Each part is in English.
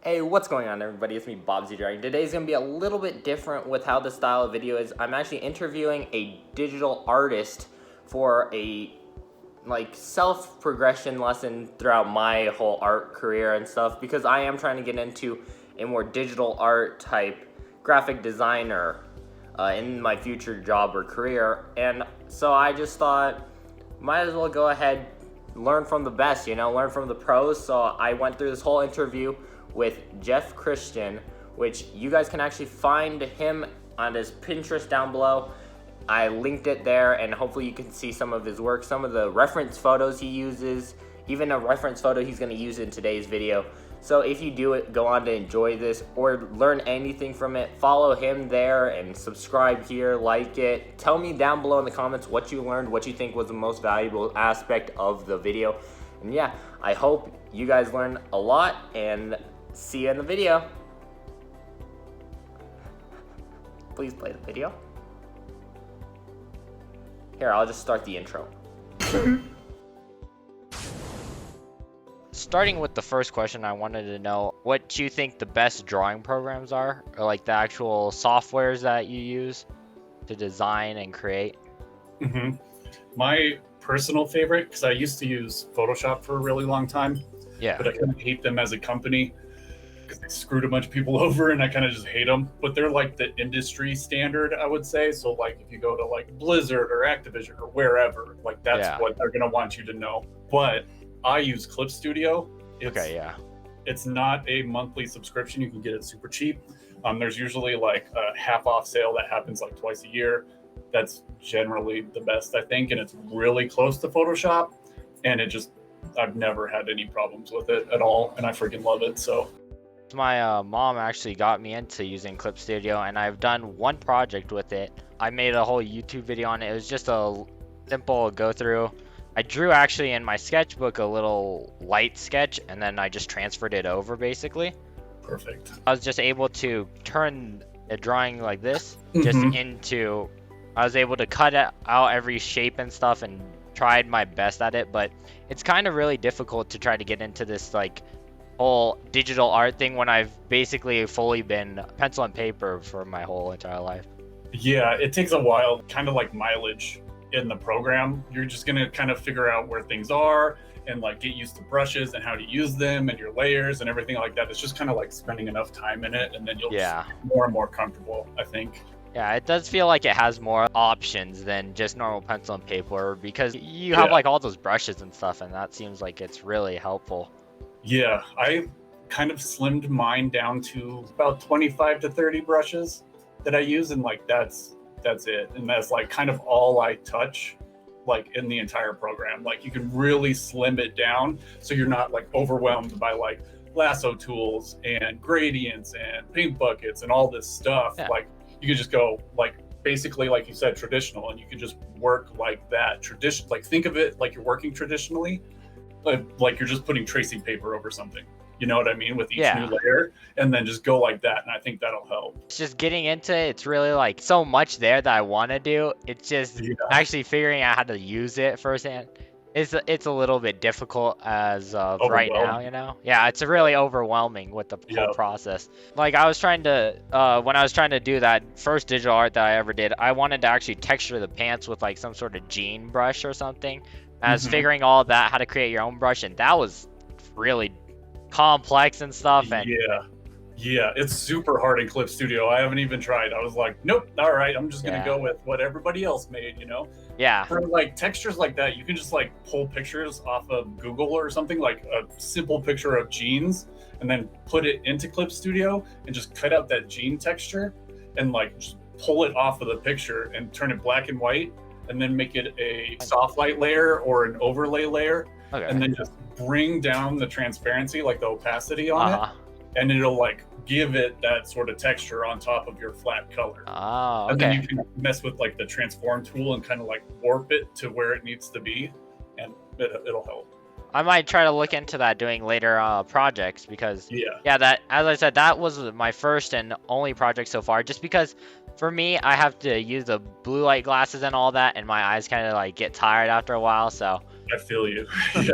Hey, what's going on, everybody? It's me, Bob Z Dragon. Today's going to be a little bit different with how the style of video is. I'm actually interviewing a digital artist for a self-progression lesson throughout my whole art career and stuff, because I am trying to get into a more digital art type graphic designer in my future job or career. And so I just thought, might as well go ahead, learn from the best, learn from the pros. So I went through this whole interview with Jeff Kristian, which you guys can actually find him on his Pinterest down below. I linked it there, and hopefully you can see some of his work, some of the reference photos he uses, even a reference photo he's going to use in today's video. So if you do it, go on to enjoy this or learn anything from it, follow him there and subscribe here, like it. Tell me down below in the comments what you learned, what you think was the most valuable aspect of the video. And yeah, I hope you guys learned a lot, and see you in the video. Please play the video. Here, I'll just start the intro. Starting with the first question, I wanted to know what you think the best drawing programs are, or like the actual softwares that you use to design and create. My personal favorite, because I used to use Photoshop for a really long time, but I kind of hate them as a company because they screwed a bunch of people over, and I kind of just hate them. But they're like the industry standard, I would say. So like if you go to like Blizzard or Activision or wherever, like that's what they're gonna want you to know. But I use Clip Studio. It's not a monthly subscription. You can get it super cheap. There's usually like a half off sale that happens like twice a year. That's generally the best, I think, and it's really close to Photoshop. And I've never had any problems with it at all, and I freaking love it. So my mom actually got me into using Clip Studio, and I've done one project with it. I made a whole YouTube video on it. It was just a simple go through. I drew actually in my sketchbook a little light sketch, and then I just transferred it over basically. Perfect. I was just able to turn a drawing like this just into, I was able to cut out every shape and stuff and tried my best at it, but it's kind of really difficult to try to get into this like whole digital art thing when I've basically fully been pencil and paper for my whole entire life. Yeah, it takes a while, kind of like mileage in the program. You're just going to kind of figure out where things are and like get used to brushes and how to use them and your layers and everything like that. It's just kind of like spending enough time in it, and then you'll just get more and more comfortable, I think. Yeah, it does feel like it has more options than just normal pencil and paper, because you have like all those brushes and stuff, and that seems like it's really helpful. Yeah, I kind of slimmed mine down to about 25 to 30 brushes that I use, and like that's it. And that's like kind of all I touch like in the entire program. Like you can really slim it down so you're not like overwhelmed by like lasso tools and gradients and paint buckets and all this stuff. Like you can just go like basically, like you said, traditional, and you can just work like that. Like think of it like you're working traditionally, like you're just putting tracing paper over something. You know what I mean? With each new layer, and then just go like that. And I think that'll help. It's just getting into it. It's really like so much there that I want to do. It's just actually figuring out how to use it firsthand. It's a little bit difficult as of right now, Yeah, it's really overwhelming with the whole process. Like I was trying to, when I was trying to do that first digital art that I ever did, I wanted to actually texture the pants with like some sort of jean brush or something. I was figuring all that, how to create your own brush, and that was really complex and stuff. And yeah, it's super hard in Clip Studio. I haven't even tried. I was like, nope, all right, I'm just gonna go with what everybody else made, For like textures like that, you can just like pull pictures off of Google or something, like a simple picture of jeans, and then put it into Clip Studio and just cut out that jean texture and like just pull it off of the picture and turn it black and white, and then make it a soft light layer or an overlay layer, and then just bring down the transparency, like the opacity on it, and it'll like give it that sort of texture on top of your flat color. And then you can mess with like the transform tool and kind of like warp it to where it needs to be, and it'll help. I might try to look into that doing later projects, because that, as I said, that was my first and only project so far, just because for me, I have to use the blue light glasses and all that, and my eyes kind of like get tired after a while. So I feel you. Yeah,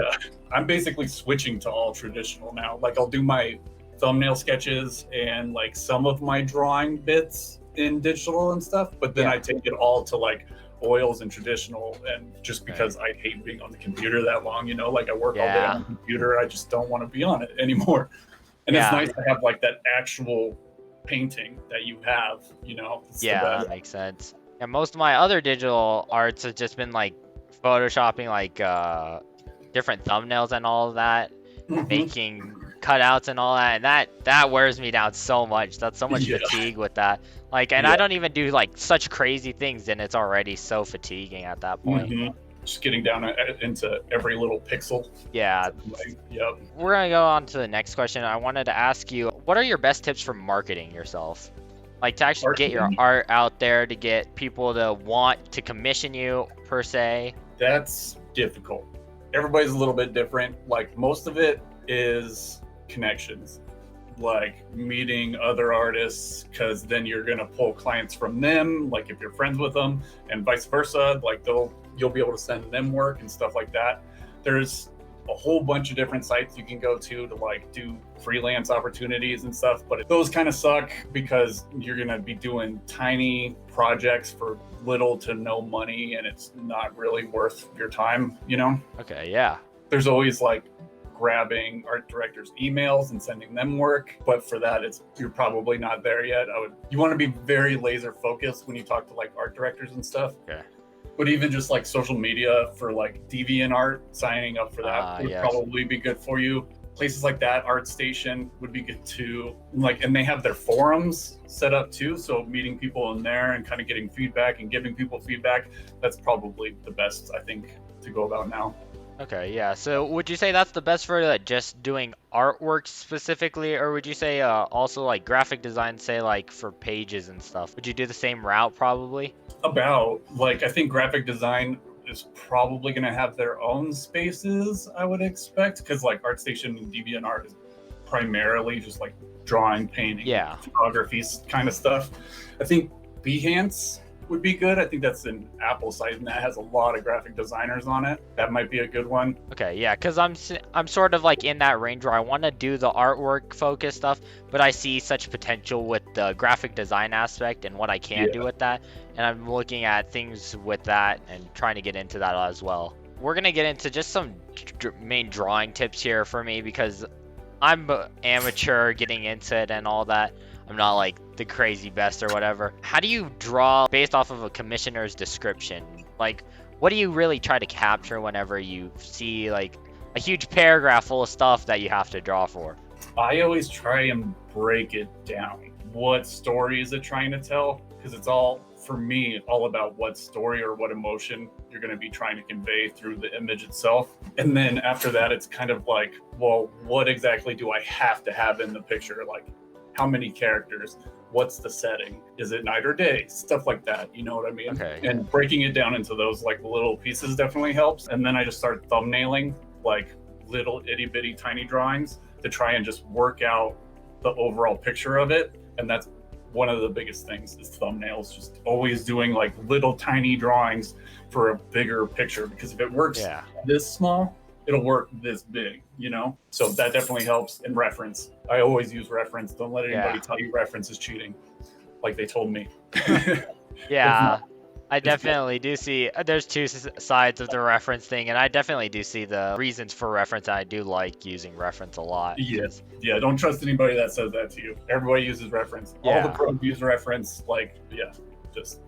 I'm basically switching to all traditional now. Like I'll do my thumbnail sketches and like some of my drawing bits in digital and stuff, but then I take it all to like oils and traditional, and just because I hate being on the computer that long, you know, like I work all day on the computer, I just don't want to be on it anymore. And it's nice to have like that actual painting that you have, you know. That makes sense. And most of my other digital arts have just been like photoshopping like different thumbnails and all of that, making cutouts and all that, and that wears me down so much. That's so much fatigue with that. Like, and I don't even do like such crazy things, and it's already so fatiguing at that point. Just getting down into every little pixel. Yeah. We're gonna go on to the next question. I wanted to ask you, what are your best tips for marketing yourself? Like to actually get your art out there, to get people to want to commission you per se? That's difficult. Everybody's a little bit different. Like most of it is connections, like meeting other artists, because then you're gonna pull clients from them, like if you're friends with them, and vice versa. Like you'll be able to send them work and stuff like that. There's a whole bunch of different sites you can go to like do freelance opportunities and stuff, but those kind of suck because you're gonna be doing tiny projects for little to no money, and it's not really worth your time, you know? Okay, yeah. There's always like grabbing art directors' emails and sending them work, but for that, you're probably not there yet. You want to be very laser focused when you talk to like art directors and stuff. Okay. But even just like social media for like DeviantArt, signing up for that would probably be good for you. Places like that, ArtStation would be good too. Like, and they have their forums set up too. So meeting people in there and kind of getting feedback and giving people feedback, that's probably the best, I think, to go about now. Okay, yeah. So would you say that's the best for just doing artwork specifically, or would you say also like graphic design, say like for pages and stuff? Would you do the same route probably? I think graphic design is probably going to have their own spaces, I would expect, because like ArtStation and DeviantArt is primarily just like drawing, painting, photography kind of stuff. I think Behance would be good. I think that's an Apple site, and that has a lot of graphic designers on it. That might be a good one. Okay, yeah, because I'm sort of like in that range where I want to do the artwork focused stuff, but I see such potential with the graphic design aspect and what I can do with that, and I'm looking at things with that and trying to get into that as well. We're gonna get into just some main drawing tips here for me, because I'm amateur getting into it and all that. I'm not like the crazy best or whatever. How do you draw based off of a commissioner's description? Like, what do you really try to capture whenever you see like a huge paragraph full of stuff that you have to draw for? I always try and break it down. What story is it trying to tell? Because it's all, for me, all about what story or what emotion you're going to be trying to convey through the image itself. And then after that, it's kind of like, well, what exactly do I have to have in the picture? Like, how many characters? What's the setting? Is it night or day? Stuff like that, you know what I mean? Okay. And breaking it down into those like little pieces definitely helps. And then I just start thumbnailing like little itty bitty tiny drawings to try and just work out the overall picture of it. And that's one of the biggest things is thumbnails, just always doing like little tiny drawings for a bigger picture, because if it works this small, it'll work this big, you know? So that definitely helps. And reference. I always use reference. Don't let anybody tell you reference is cheating, like they told me. Yeah, I definitely do see there's two sides of the reference thing, and I definitely do see the reasons for reference. I do like using reference a lot. Yes. Yeah, don't trust anybody that says that to you. Everybody uses reference. All the pros use reference. Like, just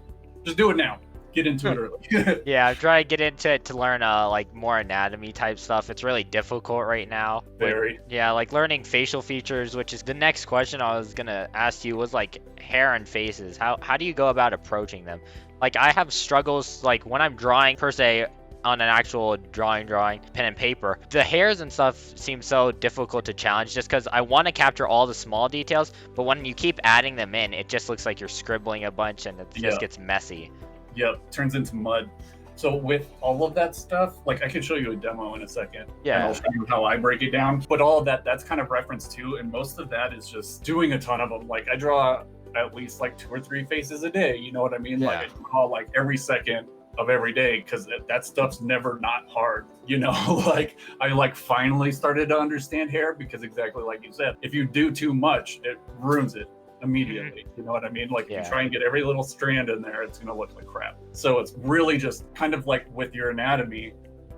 do it now. Get into it early. Yeah, I'm trying to get into it to learn like more anatomy type stuff. It's really difficult right now. Very. Yeah, like learning facial features, which is the next question I was gonna ask you, was like hair and faces. How do you go about approaching them? Like I have struggles like when I'm drawing per se on an actual drawing, pen and paper. The hairs and stuff seem so difficult to challenge just because I want to capture all the small details, but when you keep adding them in, it just looks like you're scribbling a bunch and it just gets messy. Yep, turns into mud. So with all of that stuff, like I can show you a demo in a second. Yeah. And I'll show you how I break it down. But all of that, that's kind of reference too. And most of that is just doing a ton of them. Like I draw at least like 2 or 3 faces a day. You know what I mean? Yeah. Like I draw like every second of every day, because that stuff's never not hard, you know. Like I like finally started to understand hair, because exactly like you said, if you do too much, it ruins it immediately. You know what I mean? Like if you try and get every little strand in there, it's gonna look like crap. So it's really just kind of like with your anatomy,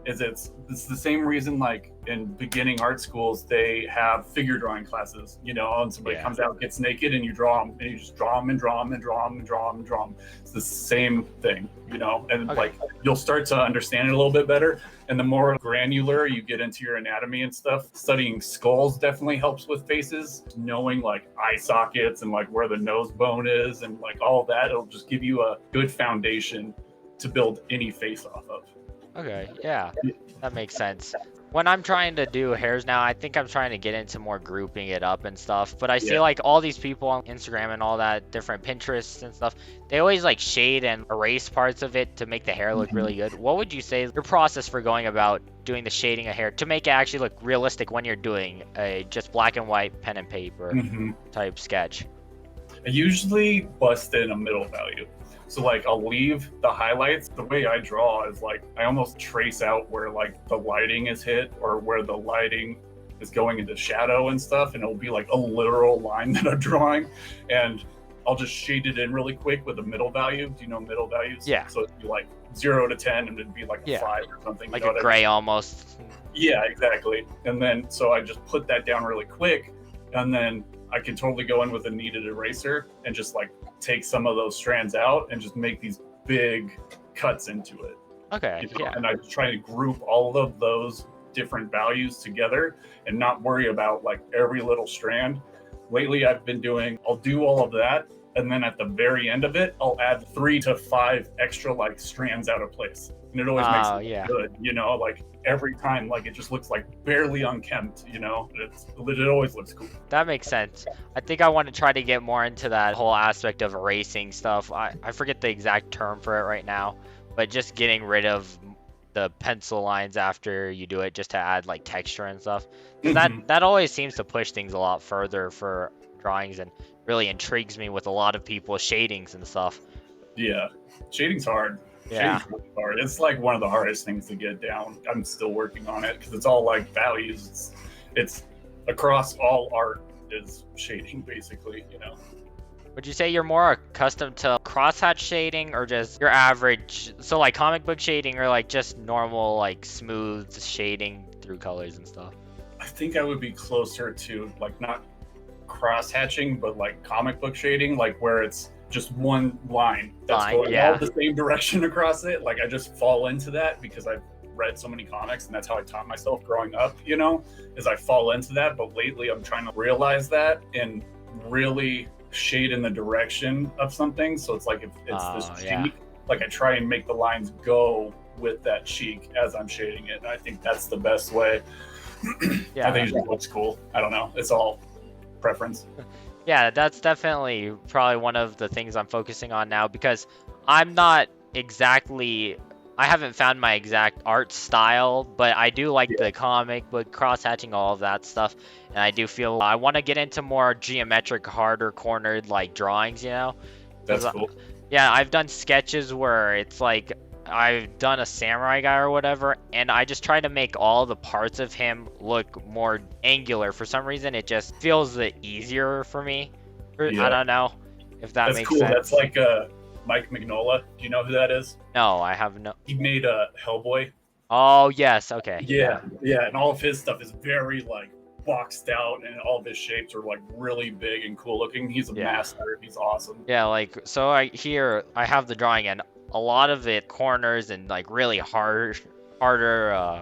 is it's the same reason like in beginning art schools they have figure drawing classes, you know, and somebody comes out, gets naked, and you draw them, and you just draw them and draw them and draw them and draw them and draw them. It's the same thing, you know. And like you'll start to understand it a little bit better, and the more granular you get into your anatomy and stuff. Studying skulls definitely helps with faces, knowing like eye sockets and like where the nose bone is and like all of that. It'll just give you a good foundation to build any face off of. Okay, yeah, that makes sense. When I'm trying to do hairs now, I think I'm trying to get into more grouping it up and stuff. But I see like all these people on Instagram and all that, different Pinterest and stuff, they always like shade and erase parts of it to make the hair look really good. What would you say is your process for going about doing the shading of hair to make it actually look realistic when you're doing a just black and white pen and paper type sketch? I usually bust in a middle value. So like I'll leave the highlights. The way I draw is like I almost trace out where like the lighting is hit or where the lighting is going into shadow and stuff, and it'll be like a literal line that I'm drawing, and I'll just shade it in really quick with a middle value. Do you know middle values? Yeah. So it'd be like 0 to 10, and it'd be like a 5 or something. Like a gray almost. Yeah, exactly. And then so I just put that down really quick, and then I can totally go in with a kneaded eraser and just like take some of those strands out and just make these big cuts into it. Okay. You know? And I try to group all of those different values together and not worry about like every little strand. Lately I've been I'll do all of that, and then at the very end of it, I'll add 3 to 5 extra like strands out of place. And it always makes it look good, you know, like every time, like it just looks like barely unkempt, you know. It always looks cool. That makes sense. I think I want to try to get more into that whole aspect of erasing stuff. I forget the exact term for it right now, but just getting rid of the pencil lines after you do it, just to add like texture and stuff. That always seems to push things a lot further for drawings, and really intrigues me with a lot of people's shadings and stuff. Yeah, shading's hard. Yeah, really hard. It's like one of the hardest things to get down. I'm still working on it because it's all like values. It's across all art is shading, basically, you know. Would you say you're more accustomed to crosshatch shading or just your average, so like comic book shading, or like just normal like smooth shading through colors and stuff? I think I would be closer to like not cross-hatching, but like comic book shading, like where it's just one line that's going all the same direction across it. Like I just fall into that because I've read so many comics, and that's how I taught myself growing up, you know, is I fall into that. But lately I'm trying to realize that and really shade in the direction of something. So it's like if it's this cheek, like I try and make the lines go with that cheek as I'm shading it. And I think that's the best way. I think it just looks cool. I don't know. It's all preference. Yeah, that's definitely probably one of the things I'm focusing on now, because I'm not exactly, I haven't found my exact art style, but I do like the comic book cross-hatching, all of that stuff, and I do feel I want to get into more geometric, harder cornered like drawings, you know? That's cool. Yeah, I've done sketches where it's like I've done a samurai guy or whatever, and I just try to make all the parts of him look more angular. For some reason, it just feels easier for me. I don't know if that makes sense. That's like Mike Mignola. Do you know who that is? No, I have no. He made Hellboy. Oh, yes. Okay. Yeah. And all of his stuff is very like boxed out, and all of his shapes are like really big and cool looking. He's a master. He's awesome. Yeah, like, so I have the drawing, and a lot of it corners and like really harder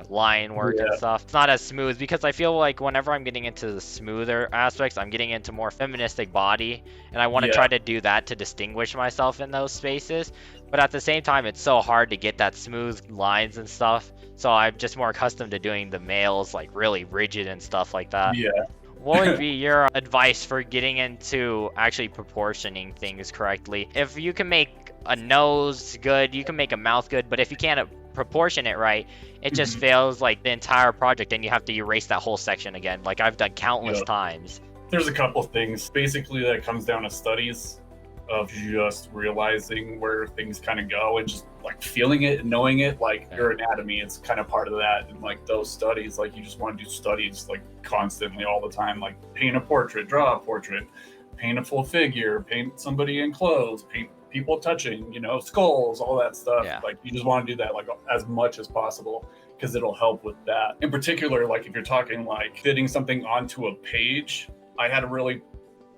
line work and stuff. It's not as smooth, because I feel like whenever I'm getting into the smoother aspects, I'm getting into more feministic body, and I want to try to do that to distinguish myself in those spaces. But at the same time, it's so hard to get that smooth lines and stuff, so I'm just more accustomed to doing the males like really rigid and stuff like that. What would be your advice for getting into actually proportioning things correctly? If you can make a nose good, you can make a mouth good, but if you can't proportion it right, it just fails like the entire project, and you have to erase that whole section again, like I've done countless times. There's a couple things. Basically, that comes down to studies. of just realizing where things kind of go and just like feeling it and knowing it. Like your anatomy is kind of part of that. And like those studies, like you just want to do studies like constantly all the time, like paint a portrait, draw a portrait, paint a full figure, paint somebody in clothes, paint people touching, you know, skulls, all that stuff. Yeah. Like you just want to do that like as much as possible because it'll help with that. In particular, like if you're talking like fitting something onto a page, I had a really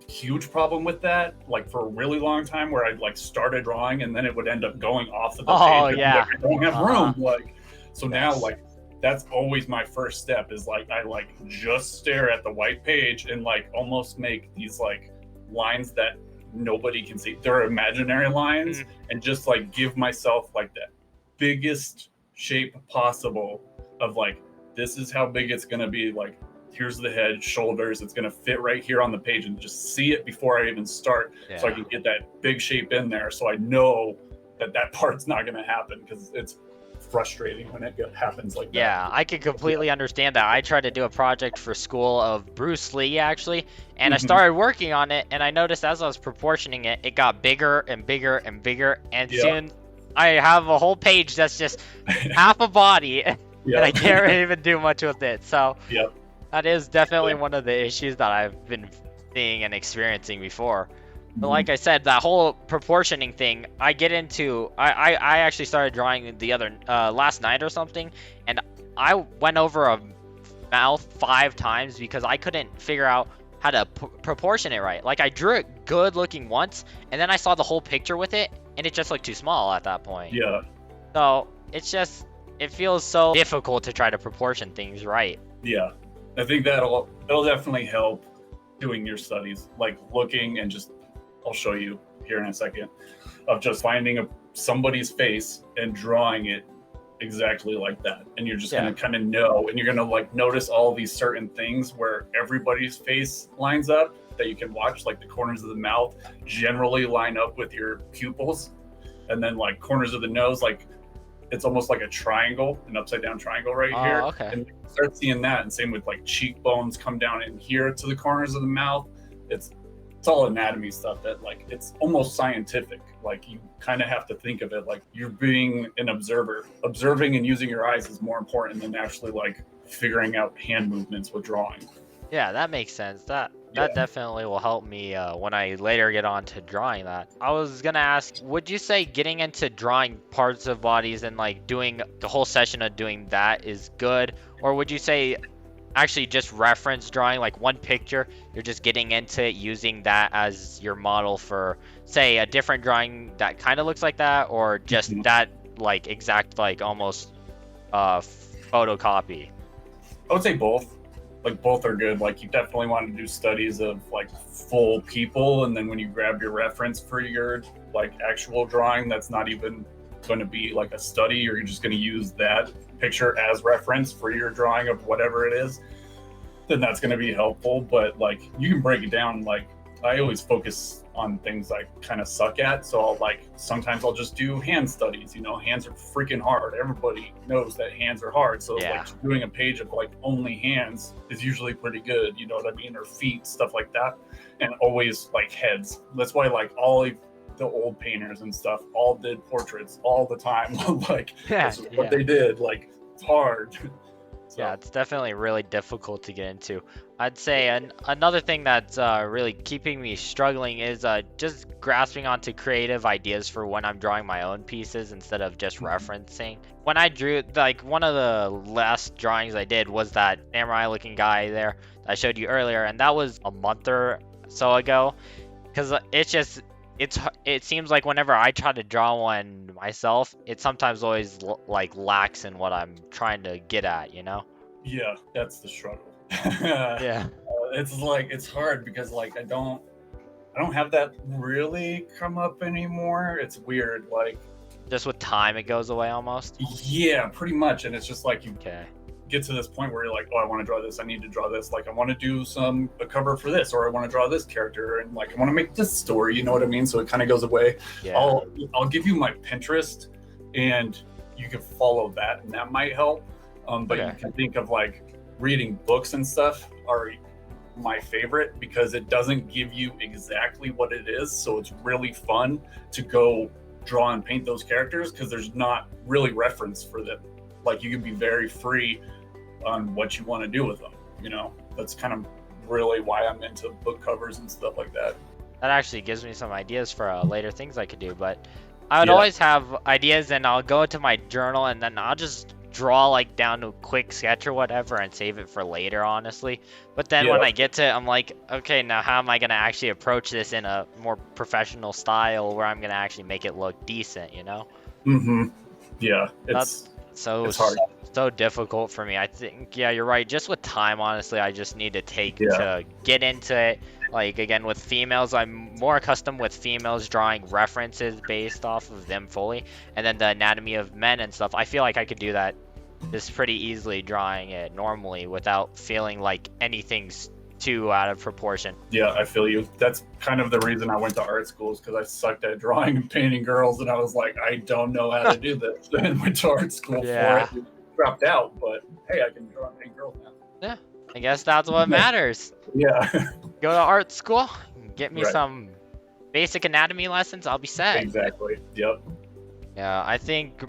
huge problem with that, like for a really long time, where I'd like started drawing and then it would end up going off of the page. Yeah. I don't have room. Like, so now like that's always my first step is like I like just stare at the white page and like almost make these like lines that nobody can see. They're imaginary lines, and just like give myself like the biggest shape possible of like this is how big it's gonna be. Like here's the head, shoulders. It's gonna fit right here on the page, and just see it before I even start, so I can get that big shape in there. So I know that that part's not gonna happen because it's frustrating when it happens like that. Yeah, I can completely understand that. I tried to do a project for school of Bruce Lee actually, and I started working on it, and I noticed as I was proportioning it, it got bigger and bigger and bigger, and soon I have a whole page that's just half a body, and I can't even do much with it. So that is definitely one of the issues that I've been seeing and experiencing before. But like I said, that whole proportioning thing, I get into. I actually started drawing the other last night or something, and I went over a mouth 5 times because I couldn't figure out how to proportion it right. Like I drew it good looking once, and then I saw the whole picture with it, and it just looked too small at that point. Yeah. So it's just, it feels so difficult to try to proportion things right. Yeah, I think it'll definitely help doing your studies, like looking and just. I'll show you here in a second, of just finding somebody's face and drawing it exactly like that. And you're just gonna kind of know, and you're gonna like notice all these certain things where everybody's face lines up that you can watch, like the corners of the mouth generally line up with your pupils, and then like corners of the nose, like it's almost like a triangle, an upside down triangle right here. Okay. And you start seeing that, and same with like cheekbones come down in here to the corners of the mouth. It's all anatomy stuff that like it's almost scientific. Like you kind of have to think of it like you're being an observer. Observing and using your eyes is more important than actually like figuring out hand movements with drawing. Yeah, that makes sense. That definitely will help me when I later get on to drawing that. I was gonna ask, would you say getting into drawing parts of bodies and like doing the whole session of doing that is good, or would you say actually just reference drawing, like one picture, you're just getting into it, using that as your model for say a different drawing that kind of looks like that, or just that like exact like almost photocopy? I would say both. Like both are good. Like you definitely want to do studies of like full people, and then when you grab your reference for your like actual drawing that's not even going to be like a study, or you're just going to use that picture as reference for your drawing of whatever it is, then that's going to be helpful. But like you can break it down. Like I always focus on things I kind of suck at, so sometimes I'll just do hand studies. You know, hands are freaking hard. Everybody knows that hands are hard, so like doing a page of like only hands is usually pretty good, you know what I mean, or feet, stuff like that. And always like heads. That's why like all of the old painters and stuff all did portraits all the time. Like that's what they did. Like it's hard. So. Yeah, it's definitely really difficult to get into. I'd say another thing that's really keeping me struggling is just grasping onto creative ideas for when I'm drawing my own pieces instead of just referencing. When I drew, like one of the last drawings I did was that samurai looking guy there that I showed you earlier, and that was a month or so ago, because it seems like whenever I try to draw one myself, it sometimes always like lacks in what I'm trying to get at, you know? Yeah, that's the struggle. Yeah. It's like it's hard because like I don't have that really come up anymore. It's weird, like just with time it goes away almost. Yeah, pretty much. And it's just like you get to this point where you're like, oh, I want to draw this, I need to draw this, like I want to do a cover for this, or I want to draw this character, and like I want to make this story, you know what I mean? So it kind of goes away. I'll give you my Pinterest and you can follow that, and that might help. But you can think of like reading books and stuff are my favorite because it doesn't give you exactly what it is. So it's really fun to go draw and paint those characters because there's not really reference for them. Like you can be very free on what you want to do with them. You know, that's kind of really why I'm into book covers and stuff like that. That actually gives me some ideas for later things I could do, but I would always have ideas and I'll go into my journal and then I'll just draw like down to a quick sketch or whatever and save it for later, honestly. But then when I get to it, I'm like, okay, now how am I going to actually approach this in a more professional style where I'm going to actually make it look decent, you know? Yeah, it's hard. So difficult for me. I think, yeah, you're right. Just with time, honestly, I just need to take to get into it. Like, again, with females, I'm more accustomed with females drawing references based off of them fully. And then the anatomy of men and stuff, I feel like I could do that just pretty easily drawing it normally without feeling like anything's too out of proportion. Yeah, I feel you. That's kind of the reason I went to art schools, because I sucked at drawing and painting girls, and I was like, I don't know how to do this. And went to art school for it. Dropped out, but hey, I can draw and paint girls now. Yeah, I guess that's what matters. Yeah. Go to art school, get me some basic anatomy lessons, I'll be set. Exactly. Yep. Yeah, I think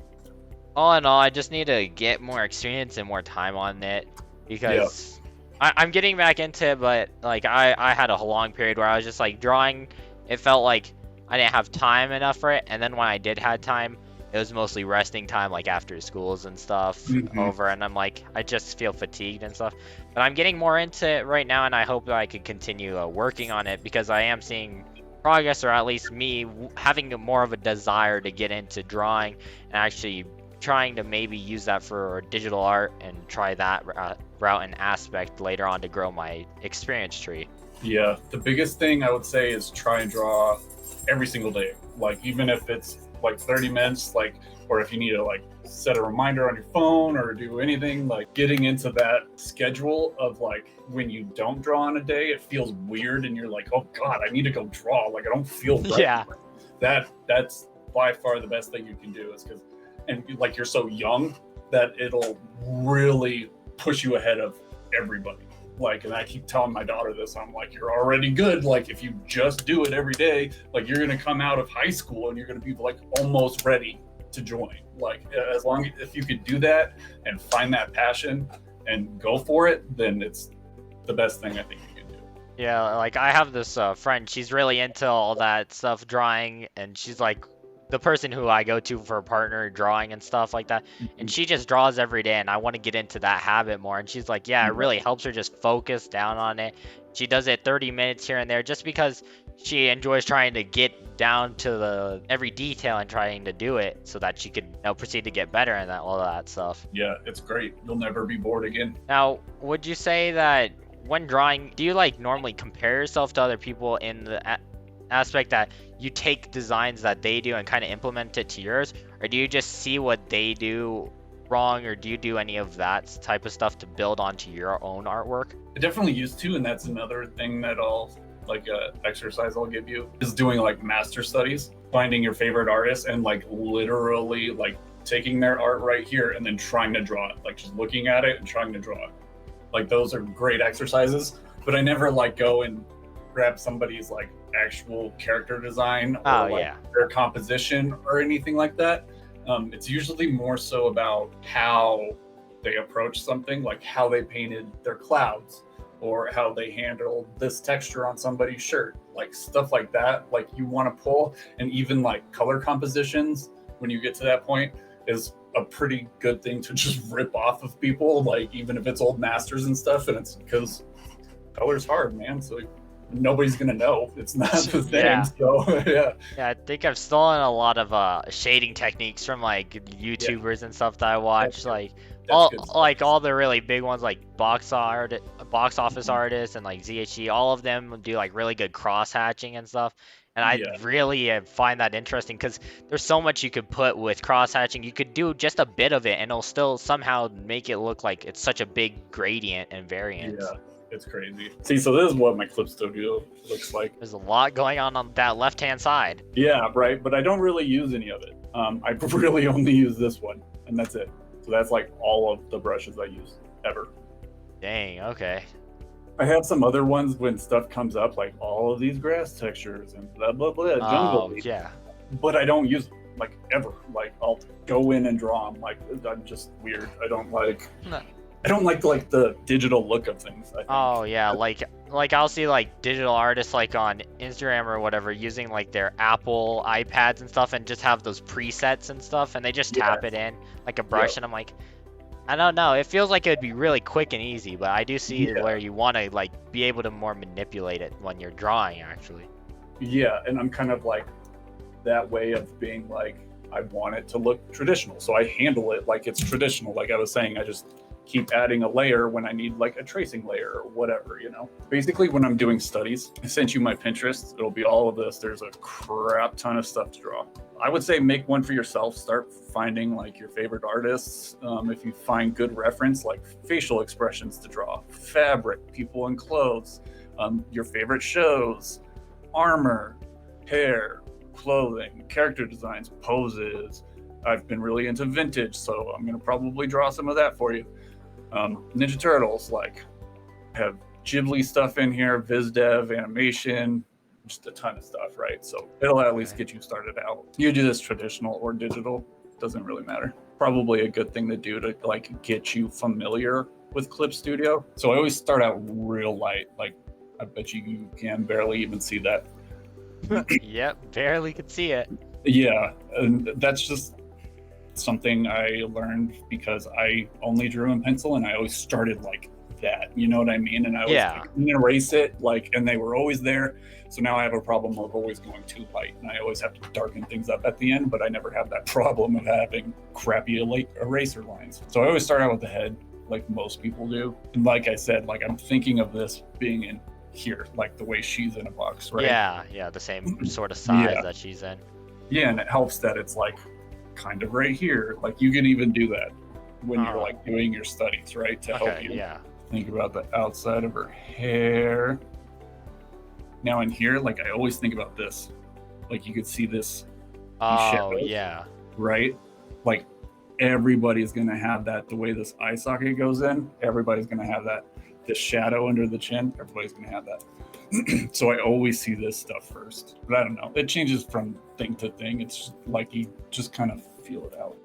all in all, I just need to get more experience and more time on it because I'm getting back into it, but like I had a long period where I was just like drawing. It felt like I didn't have time enough for it, and then when I did have time, it was mostly resting time, like after schools and stuff over, and I'm like, I just feel fatigued and stuff. But I'm getting more into it right now, and I hope that I could continue working on it because I am seeing progress, or at least me having more of a desire to get into drawing and actually trying to maybe use that for digital art and try that route and aspect later on to grow my experience tree. Yeah, the biggest thing I would say is try and draw every single day. Like, even if it's like 30 minutes, like, or if you need to like set a reminder on your phone or do anything, like getting into that schedule of like when you don't draw on a day, it feels weird and you're like, oh God, I need to go draw. Like, I don't feel right. Yeah. That's by far the best thing you can do, is because, and like, you're so young that it'll really push you ahead of everybody. Like, and I keep telling my daughter this, I'm like, you're already good. Like, if you just do it every day, like, you're going to come out of high school and you're going to be like almost ready to join. Like, as long as if you could do that and find that passion and go for it, then it's the best thing I think you can do. Yeah, like I have this friend, she's really into all that stuff, drawing, and she's like the person who I go to for a partner drawing and stuff like that. And she just draws every day, and I want to get into that habit more. And she's like, yeah, it really helps her just focus down on it. She does it 30 minutes here and there just because she enjoys trying to get down to the every detail and trying to do it so that she could proceed to get better and all that stuff. Yeah, it's great. You'll never be bored again. Now, would you say that when drawing, do you like normally compare yourself to other people in the aspect that you take designs that they do and kind of implement it to yours, or do you just see what they do wrong, or do you do any of that type of stuff to build onto your own artwork? I definitely used to, and that's another thing that I'll like exercise I'll give you is doing like master studies, finding your favorite artist and like literally like taking their art right here and then trying to draw it, like just looking at it and trying to draw it. Like, those are great exercises, but I never like go and grab somebody's like actual character design or their composition or anything like that. It's usually more so about how they approach something, like how they painted their clouds or how they handled this texture on somebody's shirt, like stuff like that. Like, you want to pull, and even like color compositions when you get to that point is a pretty good thing to just rip off of people, like even if it's old masters and stuff. And it's because color's hard, man, so nobody's gonna know. It's not the same. So yeah, I think I've stolen a lot of shading techniques from like YouTubers and stuff that I watch. All the really big ones, like box office artists and like ZHG, all of them do like really good cross hatching and stuff. And I really find that interesting because there's so much you could put with cross hatching. You could do just a bit of it and it'll still somehow make it look like it's such a big gradient and variance. Yeah, it's crazy. See, so this is what my clip studio looks like. There's a lot going on that left-hand side. Yeah, right. But I don't really use any of it. I really only use this one, and that's it. So that's like all of the brushes I use ever. Dang, okay. I have some other ones when stuff comes up, like all of these grass textures and blah blah blah jungle. Yeah. But I don't use them, like, ever. Like, I'll go in and draw them. Like, I'm just weird. I don't like the digital look of things, I think. Oh yeah, like I'll see like digital artists like on Instagram or whatever using like their Apple iPads and stuff and just have those presets and stuff and they just tap it in like a brush and I'm like, I don't know. It feels like it would be really quick and easy, but I do see where you want to like be able to more manipulate it when you're drawing actually. Yeah, and I'm kind of like that way of being like, I want it to look traditional. So I handle it like it's traditional. Like I was saying, I just keep adding a layer when I need like a tracing layer or whatever, you know? Basically, when I'm doing studies, I sent you my Pinterest. It'll be all of this. There's a crap ton of stuff to draw. I would say make one for yourself. Start finding like your favorite artists. If you find good reference, like facial expressions to draw, fabric, people in clothes, your favorite shows, armor, hair, clothing, character designs, poses. I've been really into vintage, so I'm gonna probably draw some of that for you. Ninja Turtles, like, have Ghibli stuff in here, Viz Dev, animation, just a ton of stuff, right? So it'll at least get you started out. You do this traditional or digital, doesn't really matter. Probably a good thing to do to like get you familiar with Clip Studio. So I always start out real light. Like, I bet you can barely even see that. Yep, barely could see it. Yeah, and that's just something I learned because I only drew in pencil and I always started like that, you know what I mean? And I always erase it, like, and they were always there. So now I have a problem of always going too light and I always have to darken things up at the end, but I never have that problem of having crappy eraser lines. So I always start out with the head like most people do. And like I said, like I'm thinking of this being in here, like the way she's in a box, right? Yeah, the same sort of size that she's in. Yeah, and it helps that it's like kind of right here. Like you can even do that when you're like doing your studies, right? To help you think about the outside of her hair. Now in here, like I always think about this. Like you could see this shadow, right? Like everybody's gonna have that the way this eye socket goes in. Everybody's gonna have that. The shadow under the chin, everybody's gonna have that. So I always see this stuff first, but I don't know, it changes from thing to thing. It's just like you just kind of feel it out,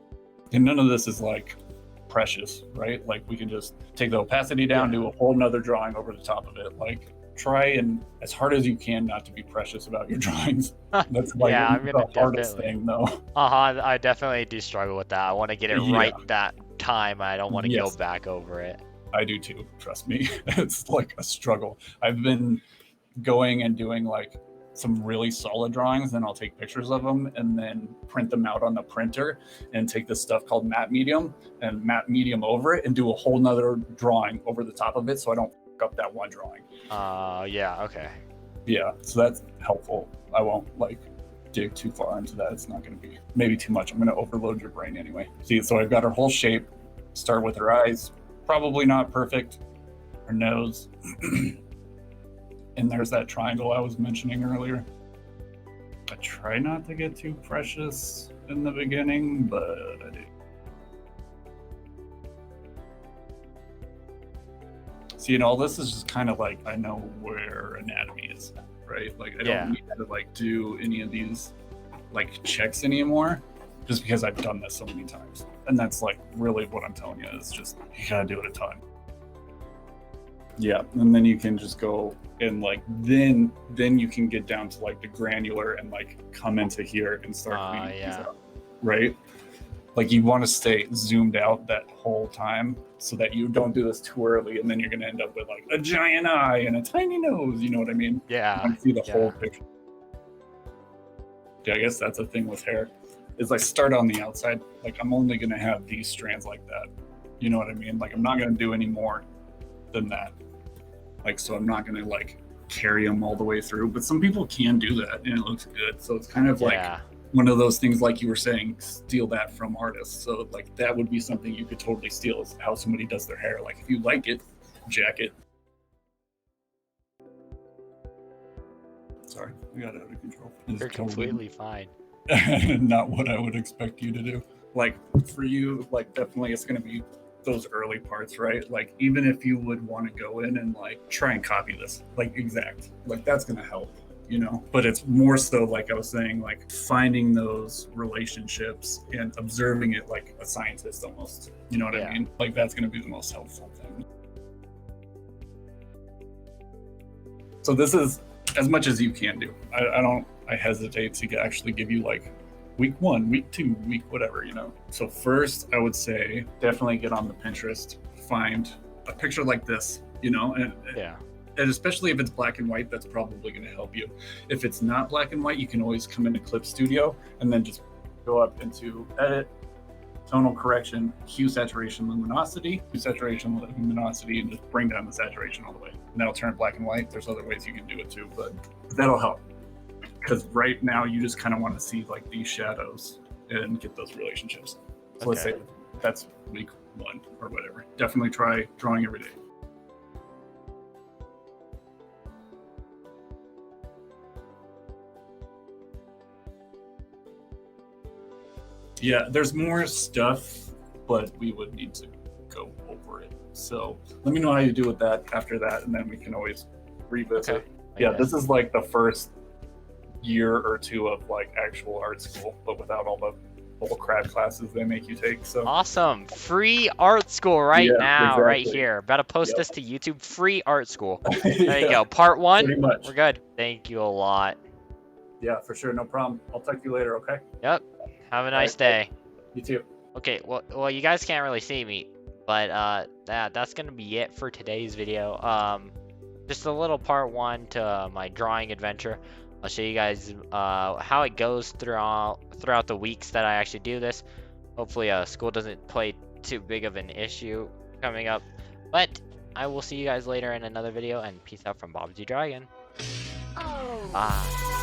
and none of this is like precious, right? Like we can just take the opacity down, do a whole nother drawing over the top of it. Like try and as hard as you can not to be precious about your drawings. That's like the hardest thing though. I definitely do struggle with that. I want to get it right that time. I don't want to go back over it. I do too, trust me. It's like a struggle. I've been going and doing like some really solid drawings, and I'll take pictures of them and then print them out on the printer and take this stuff called matte medium and matte medium over it and do a whole nother drawing over the top of it so I don't fuck up that one drawing. Okay. Yeah, so that's helpful. I won't like dig too far into that. It's not going to be maybe too much. I'm going to overload your brain anyway. See, so I've got her whole shape. Start with her eyes. Probably not perfect. Her nose. And there's that triangle I was mentioning earlier. I try not to get too precious in the beginning, but I do. See, and all this is just kind of like, I know where anatomy is, right? Like, I don't need to like do any of these like checks anymore, just because I've done this so many times. And that's like really what I'm telling you is just, you gotta do it a ton. Yeah, and then you can just go and like, then you can get down to like the granular and like come into here and start cleaning things up, right? Like you want to stay zoomed out that whole time so that you don't do this too early and then you're gonna end up with like a giant eye and a tiny nose, you know what I mean? Yeah. You want to see the whole picture. Yeah, I guess that's a thing with hair. Is I start on the outside, like I'm only gonna have these strands like that. You know what I mean? Like I'm not gonna do any more than that. Like, so I'm not gonna like carry them all the way through, but some people can do that and it looks good. So it's kind of like one of those things, like you were saying, steal that from artists. So like that would be something you could totally steal, is how somebody does their hair. Like if you like it, jack it. Sorry, I got out of control. You're completely fine. Not what I would expect you to do. Like for you, like definitely it's going to be those early parts, right? Like even if you would want to go in and like try and copy this, like exact, like that's gonna help, you know. But it's more so, like I was saying, like finding those relationships and observing it like a scientist almost. You know what I mean? Like that's gonna be the most helpful thing. So this is as much as you can do. I hesitate to actually give you like week 1, week 2, week whatever, you know. So first I would say definitely get on the Pinterest, find a picture like this, you know, and especially if it's black and white, that's probably going to help you. If it's not black and white, you can always come into Clip Studio and then just go up into edit, tonal correction, hue, saturation, luminosity, and just bring down the saturation all the way. And that'll turn black and white. There's other ways you can do it too, but that'll help. Because right now you just kind of want to see like these shadows and get those relationships. So let's say that's week 1 or whatever. Definitely try drawing every day. Yeah, there's more stuff, but we would need to go over it. So let me know how you do with that after that, and then we can always revisit. Okay. Yeah, this is like the first year or 2 of like actual art school, but without all the bull crap classes they make you take. So awesome. Free art school right now, right here. About to post this to YouTube. Free art school. There you go. Part 1. Pretty much. We're good. Thank you a lot. Yeah, for sure. No problem. I'll talk to you later, okay? Yep. Have a nice day. You too. Okay, well, you guys can't really see me, but that's gonna be it for today's video. Just a little part 1 to my drawing adventure. I'll show you guys how it goes throughout the weeks that I actually do this. Hopefully, school doesn't play too big of an issue coming up. But I will see you guys later in another video, and peace out from Bobsy Dragon. Bye.